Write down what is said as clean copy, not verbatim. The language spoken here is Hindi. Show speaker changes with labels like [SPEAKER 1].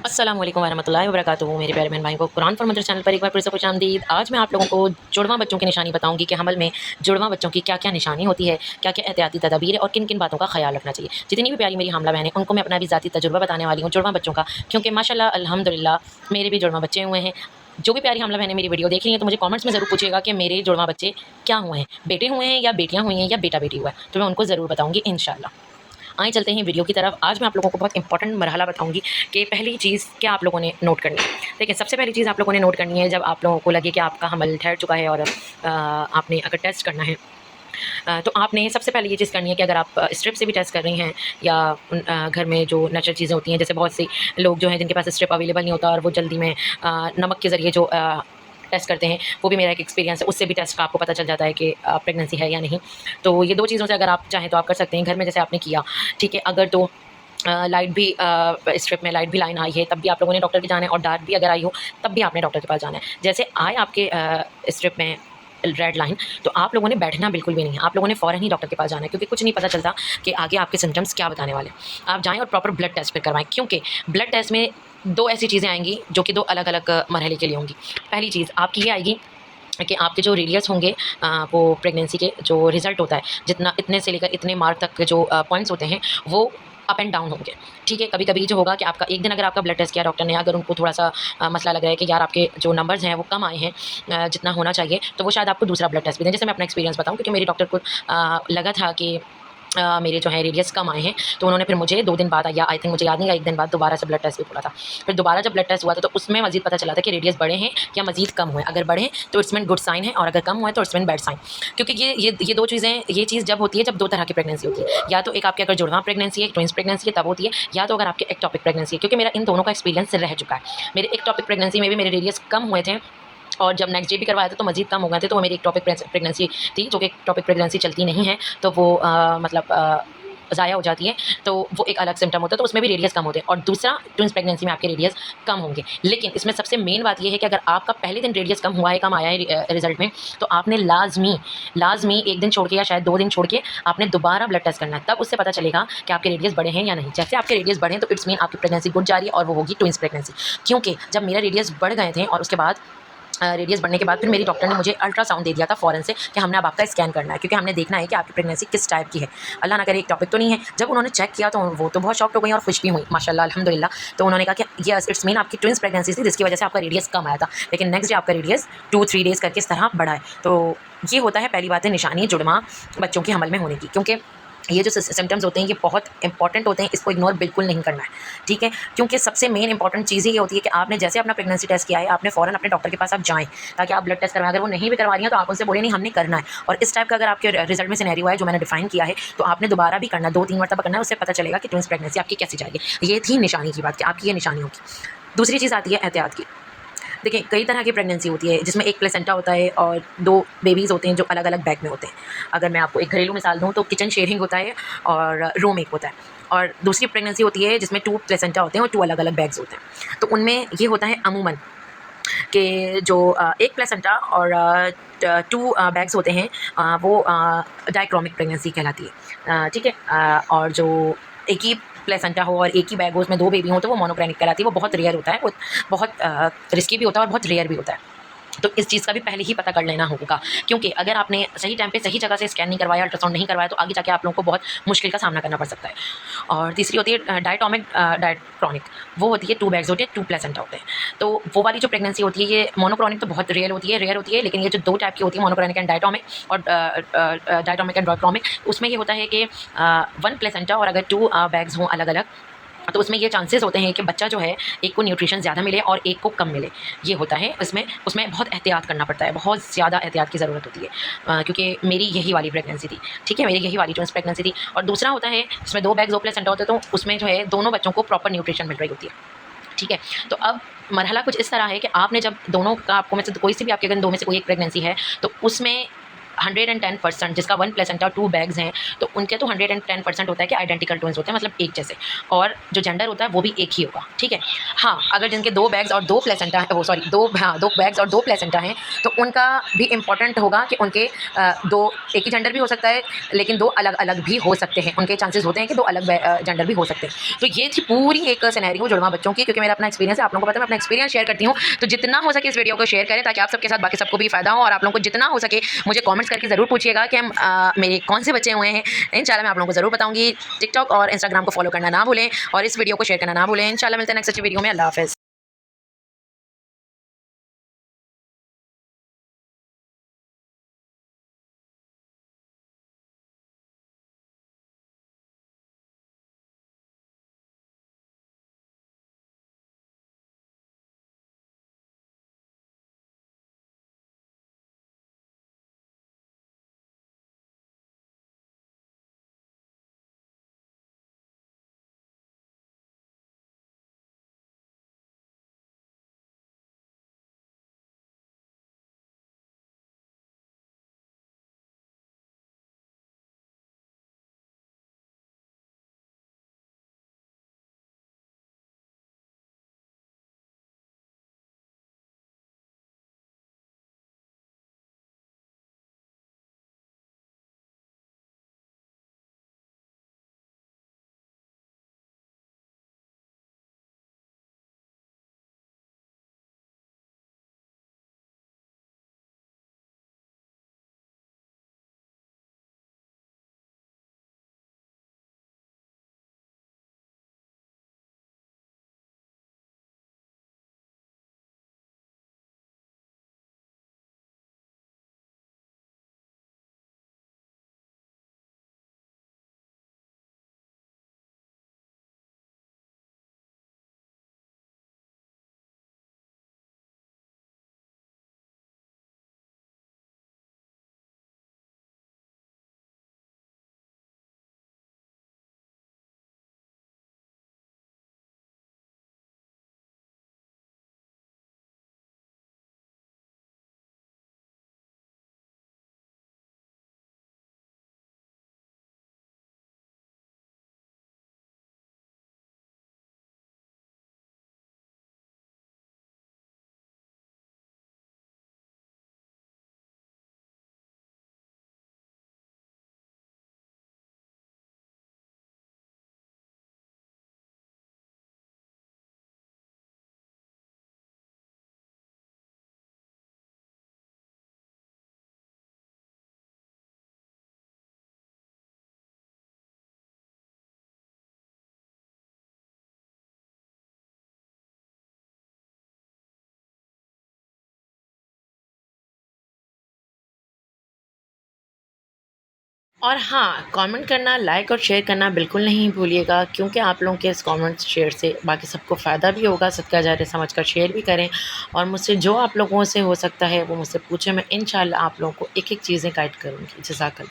[SPEAKER 1] अस्सलाम वालेकुम वरहमतुल्लाहि वबरकातुहू। मेरे प्यारे बहन भाई को कुरान फॉर मदर चैनल पर एक बार फिर से खुशामदीद। आज मैं आप लोगों को जुड़वा बच्चों की निशानी बताऊंगी कि हमल में जुड़वा बच्चों की क्या क्या निशानी होती है, क्या क्या एहतियाती तदाबीर है और किन किन बातों का ख्याल रखना चाहिए। जितनी भी प्यारी मेरी हमला बहन है उनको मैं अपना भी ज़ाती तजुर्बा बताने वाली हूँ जुड़वा बच्चों का, क्योंकि माशाल्लाह अल्हम्दुलिल्लाह मेरे भी जुड़वा बच्चे हुए हैं। जो भी प्यारी हमला बहनें मेरी वीडियो देख रही हैं तो मुझे कमेंट्स में ज़रूर पूछिएगा कि मेरे जुड़वा बच्चे क्या हुए हैं, बेटे हुए हैं या बेटियाँ हुई हैं या बेटा बेटी हुआ है, तो मैं उनको ज़रूर बताऊँगी इंशाल्लाह। आइए चलते हैं वीडियो की तरफ। आज मैं आप लोगों को बहुत इंपॉर्टेंट मरहला बताऊंगी कि पहली चीज़ क्या आप लोगों ने नोट करनी है। देखिए, सबसे पहली चीज़ आप लोगों ने नोट करनी है, जब आप लोगों को लगे कि आपका हमल ठहर चुका है और आपने अगर टेस्ट करना है, तो आपने सबसे पहले ये चीज़ करनी है कि अगर आप स्ट्रिप से भी टेस्ट कर रही हैं या घर में जो नेचुरल चीज़ें होती हैं, जैसे बहुत सी लोग जो हैं जिनके पास स्ट्रिप अवेलेबल नहीं होता और वो जल्दी में नमक के ज़रिए जो टेस्ट करते हैं, वो भी मेरा एक एक्सपीरियंस है। उससे भी टेस्ट का आपको पता चल जाता है कि प्रेगनेंसी है या नहीं। तो ये 2 चीज़ों से अगर आप चाहें तो आप कर सकते हैं घर में, जैसे आपने किया, ठीक है। अगर तो लाइट भी स्ट्रिप में लाइट भी लाइन आई है तब भी आप लोगों ने डॉक्टर के जाना है, और डार्क भी अगर आई हो तब भी आपने डॉक्टर के पास जाना है। जैसे आए आपके स्ट्रिप में रेड लाइन, तो आप लोगों ने बैठना बिल्कुल भी नहीं है, आप लोगों ने फ़ौरन ही डॉक्टर के पास जाना है, क्योंकि कुछ नहीं पता चलता कि आगे आपके सिम्टम्स क्या बताने वाले हैं। आप जाएँ और प्रॉपर ब्लड टेस्ट फिर करवाएँ, क्योंकि ब्लड टेस्ट में 2 ऐसी चीज़ें आएँगी जो कि 2 अलग-अलग मरहले के लिए होंगी। पहली चीज़ आपकी ये आएगी कि आपके जो रेडियस होंगे, वो प्रेगनेंसी के जो रिज़ल्ट होता है, जितना इतने से लेकर इतने मार्क तक के जो पॉइंट्स होते हैं, वो अप एंड डाउन होंगे, ठीक है। कभी-कभी जो होगा कि आपका एक दिन अगर आपका ब्लड टेस्ट किया डॉक्टर ने, अगर उनको थोड़ा-सा मसला लग रहा है कि यार आपके जो नंबर्स हैं वो कम आए हैं जितना होना चाहिए, तो वो शायद आपको दूसरा ब्लड टेस्ट भी दें। जैसे मैं अपना एक्सपीरियंस बताऊँ, क्योंकि मेरी डॉक्टर को लगा था कि मेरे जो है रेडियस कम आए हैं, तो उन्होंने फिर मुझे 2 दिन बाद या आई थिंक मुझे याद नहीं है, 1 दिन बाद दोबारा से ब्लड टेस्ट भी बोला था। फिर दोबारा जब ब्लड टेस्ट हुआ था तो उसमें मज़ीद पता चला था कि रेडियस बढ़े हैं या मज़ीद कम हुए हैं। अगर बढ़े तो इट्स मीन गुड साइन है, और अगर कम हुए तो इट्स मीन बैड साइन। क्योंकि ये 2 चीज़ें, ये चीज़ जब होती है जब 2 तरह की प्रेगनेंसी होती है। या तो एक आपकी अगर जुड़वां प्रेगनेंसी है, ट्विन्स प्रेगनेंसी है, तब होती है, या तो अगर आपकी एक्टोपिक प्रेगनेंसी है, क्योंकि मेरा इन दोनों का एक्सपीरियंस रह चुका है। मेरे एक्टोपिक प्रेगनेंसी में भी मेरे रेडियस कम हुए थे, और जब नेक्स्ट डे भी करवाया था तो मज़ीद कम हो गए थे। तो वो मेरी एक्टोपिक प्रेगनेंसी थी, जो कि एक्टोपिक प्रेगनेंसी चलती नहीं है, तो वो मतलब ज़ाया हो जाती है, तो वो एक अलग सिम्टम होता है, तो उसमें भी रेडियस कम होते हैं। और दूसरा, ट्विन्स प्रेगनेंसी में आपके रेडियस कम होंगे। लेकिन इसमें सबसे मेन बात ये है कि अगर आपका पहले दिन रेडियस कम हुआ है, कम आया है रिजल्ट में, तो आपने लाजमी 1 दिन छोड़ के या शायद 2 दिन छोड़ के आपने दोबारा ब्लड टेस्ट करना है। तब उससे पता चलेगा कि आपके रेडियस बढ़े हैं या नहीं। जैसे आपके रेडियस बढ़े तो इट्स मीन आपकी प्रेगनेंसी गुड जा रही है, और वो होगी ट्विन्स प्रेगनेंसी। क्योंकि जब मेरा रेडियस बढ़ गए थे और उसके बाद रेडियस बढ़ने के बाद फिर मेरी डॉक्टर ने मुझे अल्ट्रासाउंड दे दिया था फ़ौरन से कि हमने अब आपका स्कैन करना है, क्योंकि हमने देखना है कि आपकी प्रेगनेंसी किस टाइप की है। अल्लाह ना करे एक टॉपिक तो नहीं है। जब उन्होंने चेक किया तो वो तो बहुत शॉक्ड हो गई और खुश भी हुई, माशाल्लाह अल्हम्दुलिल्लाह। तो उन्होंने कहा कि यस इट्स मीन आपकी ट्विन्स प्रेगनेंसी थी, जिसकी वजह से आपका रेडियस कम आया था, लेकिन नेक्स्ट डे आपका रेडियस 2-3 डेज़ करके इस तरह बढ़ा है। तो ये होता है पहली बात है निशानी जुड़वां बच्चों के हमल में होने की, क्योंकि ये जो सिम्टम्स होते हैं ये बहुत इंपॉर्टेंट होते हैं, इसको इग्नोर बिल्कुल नहीं करना है, ठीक है। क्योंकि सबसे मेन इंपॉर्टेंट चीज़ ये होती है कि आपने जैसे अपना प्रेगनेंसी टेस्ट किया है, आपने फ़ौरन अपने डॉक्टर के पास आप जाएँ, ताकि आप ब्लड टेस्ट करवाएं। अगर वो नहीं भी करवा रही हैं तो आप उनसे बोले नहीं हमने करना है। और इस टाइप का अगर आपके रिजल्ट में सिनेरियो है जो मैंने डिफाइन किया है, तो आपने दोबारा भी करना है, 2-3 मरतबा करना है, उससे पता चलेगा कि ट्विन्स प्रेगनेंसी आपकी कैसी जाएगी। ये थी निशानी की बात कि आपकी ये निशानी होगी। दूसरी चीज़ आती है एहतियात की। देखिए, कई तरह की प्रेगनेंसी होती है, जिसमें एक प्लेसेंटा होता है और 2 बेबीज़ होते हैं जो अलग-अलग बैग में होते हैं। अगर मैं आपको एक घरेलू मिसाल दूँ तो किचन शेयरिंग होता है और रूम एक होता है। और दूसरी प्रेगनेंसी होती है जिसमें 2 प्लेसेंटा होते हैं और 2 अलग-अलग बैग्स होते हैं। तो उनमें ये होता है अमूमन कि जो एक प्लेसेंटा और 2 बैग्स होते हैं, वो डायक्रोमिक प्रेगनेंसी कहलाती है। ठीक है। और जो एक ही प्लेसेंटा हो और एक ही बैग हो, उसमें 2 बेबी हो, तो वो मोनोक्रेनिक कहलाती है। वो बहुत रेयर होता है, वो बहुत रिस्की भी होता है और बहुत रेयर भी होता है। तो इस चीज़ का भी पहले ही पता कर लेना होगा, क्योंकि अगर आपने सही टाइम पे सही जगह से स्कैन नहीं करवाया, अल्ट्रासाउंड नहीं करवाया, तो आगे जाके आप लोगों को बहुत मुश्किल का सामना करना पड़ सकता है। और तीसरी होती है डायक्रॉनिक, वो होती है 2 बैग्स होते हैं, 2 प्लेसेंटा होते हैं। तो वो वाली जो प्रेगनेंसी होती है, ये मोनोक्रॉनिक तो बहुत रेयर होती है, लेकिन ये जो 2 टाइप की होती है, मोनोक्रॉनिक एंड डायटोमिक, और डायटोमिक एंड डायक्रॉमिक, उसमें ये होता है कि 1 प्लेसेंटा और अगर 2 बैग्स हों अलग-अलग, तो उसमें ये चांसेस होते हैं कि बच्चा जो है, एक को न्यूट्रिशन ज़्यादा मिले और एक को कम मिले। ये होता है उसमें बहुत एहतियात करना पड़ता है, बहुत ज़्यादा एहतियात की ज़रूरत होती है, क्योंकि मेरी यही वाली प्रेगनेंसी थी, ठीक है, मेरी यही वाली ट्विन्स प्रेगनेंसी थी। और दूसरा होता है जिसमें 2 बैग्स 2 प्लेसेंटा होते हैं, तो उसमें जो है दोनों बच्चों को प्रॉपर न्यूट्रिशन मिल रही होती है, ठीक है। तो अब मरहला कुछ इस तरह है कि आपने जब दोनों का, आपको में से कोई सी भी आपके अगर 2 में से कोई एक प्रेगनेंसी है, तो उसमें 110%, जिसका 1 प्लेसेंटा 2 बैग्स हैं, तो उनके तो 110% होता है कि आइडेंटिकल ट्विन्स होते हैं, मतलब एक जैसे, और जो जेंडर होता है वो भी एक ही होगा, ठीक है। हाँ, अगर जिनके 2 बैग्स और 2 प्लेसेंटा, वो सॉरी 2, हाँ 2 बैग्स और 2 प्लेसेंटा हैं, तो उनका भी इम्पोर्टेंट होगा कि उनके 2 एक ही जेंडर भी हो सकता है, लेकिन 2 अलग-अलग भी हो सकते हैं। उनके चांसेस होते हैं कि 2 अलग जेंडर भी हो सकते हैं। तो ये थी पूरी एक सिनेरियो जुड़वा बच्चों की, क्योंकि मेरा अपना एक्सपीरियंस है, आप लोगों को पता है मैं अपना एक्सपीरियंस शेयर करती हूँ। तो जितना हो सके इस वीडियो को शेयर करें, ताकि आप सबके साथ बाकी सबको भी फ़ायदा हो, और आप लोगों को जितना हो सके मुझे कमेंट्स करके ज़रूर पूछिएगा कि हम मेरे कौन से बच्चे हुए हैं। इंशाल्लाह मैं आप लोगों को ज़रूर बताऊँगी। टिकटॉक और इंस्टाग्राम को फॉलो करना ना भूलें, और इस वीडियो को शेयर करना ना भूलें। इंशाल्लाह मिलते हैं नेक्स्ट अच्छी वीडियो में। अल्लाह हाफ़िज़। और हाँ, कमेंट करना, लाइक और शेयर करना बिल्कुल नहीं भूलिएगा, क्योंकि आप लोगों के इस कमेंट शेयर से बाकी सबको फ़ायदा भी होगा। सदका जारिया समझकर शेयर भी करें, और मुझसे जो आप लोगों से हो सकता है वो मुझसे पूछें। मैं इंशाल्लाह आप लोगों को एक-एक चीज़ें गाइड करूँगी। जज़ाकल्लाह।